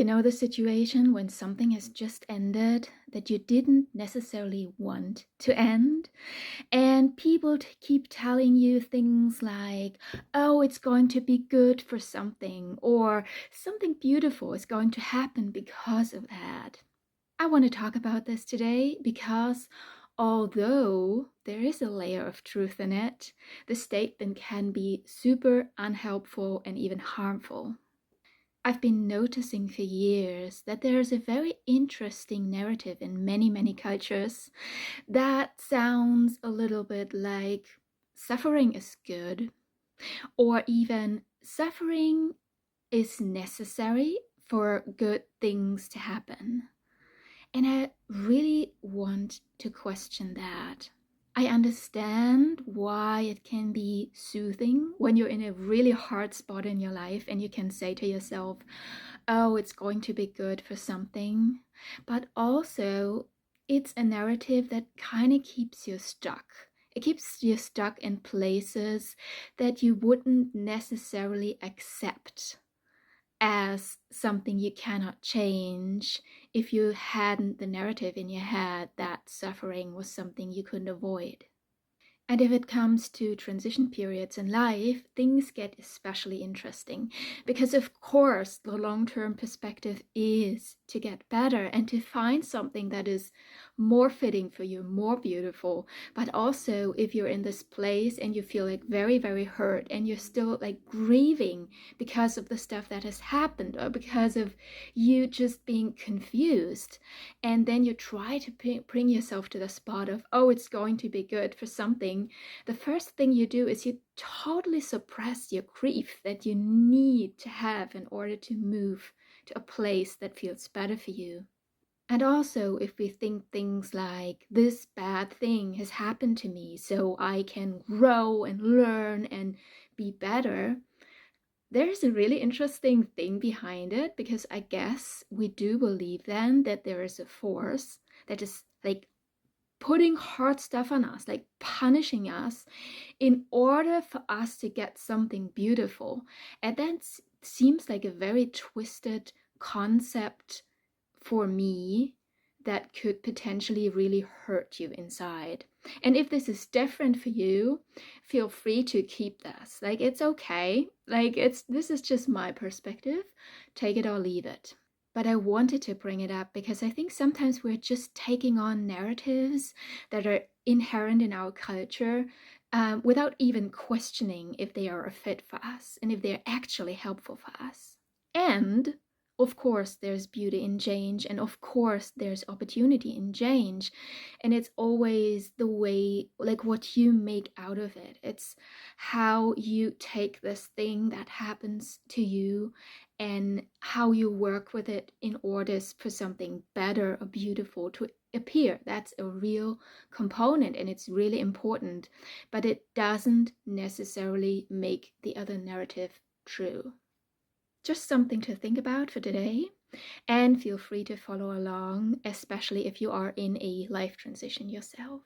You know the situation when something has just ended that you didn't necessarily want to end, and people keep telling you things like, oh, it's going to be good for something, or something beautiful is going to happen because of that. I want to talk about this today because although there is a layer of truth in it, the statement can be super unhelpful and even harmful. I've been noticing for years that there's a very interesting narrative in many cultures that sounds a little bit like suffering is good, or even suffering is necessary for good things to happen. And I really want to question that. I understand why it can be soothing when you're in a really hard spot in your life and you can say to yourself, oh, it's going to be good for something. But also, it's a narrative that kind of keeps you stuck. It keeps you stuck in places that you wouldn't necessarily accept as something you cannot change if you hadn't the narrative in your head that suffering was something you couldn't avoid. And if it comes to transition periods in life, things get especially interesting because, of course, the long term perspective is to get better and to find something that is more fitting for you, more beautiful. But also, if you're in this place and you feel like very hurt and you're still like grieving because of the stuff that has happened or because of you just being confused, and then you try to bring yourself to the spot of, oh, it's going to be good for something, the first thing you do is you totally suppress your grief that you need to have in order to move to a place that feels better for you. And also, if we think things like, this bad thing has happened to me, so I can grow and learn and be better, there's a really interesting thing behind it because I guess we do believe then that there is a force that is like putting hard stuff on us, like punishing us in order for us to get something beautiful. And that seems like a very twisted concept for me that could potentially really hurt you inside. And if this is different for you, feel free to keep this. Like, it's okay. Like, this is just my perspective. Take it or leave it. But I wanted to bring it up because I think sometimes we're just taking on narratives that are inherent in our culture without even questioning if they are a fit for us and if they're actually helpful for us. And of course, there's beauty in change, and of course, there's opportunity in change. And it's always the way, like what you make out of it. It's how you take this thing that happens to you and how you work with it in order for something better or beautiful to appear. That's a real component and it's really important, but it doesn't necessarily make the other narrative true. Just something to think about for today, and feel free to follow along, especially if you are in a life transition yourself.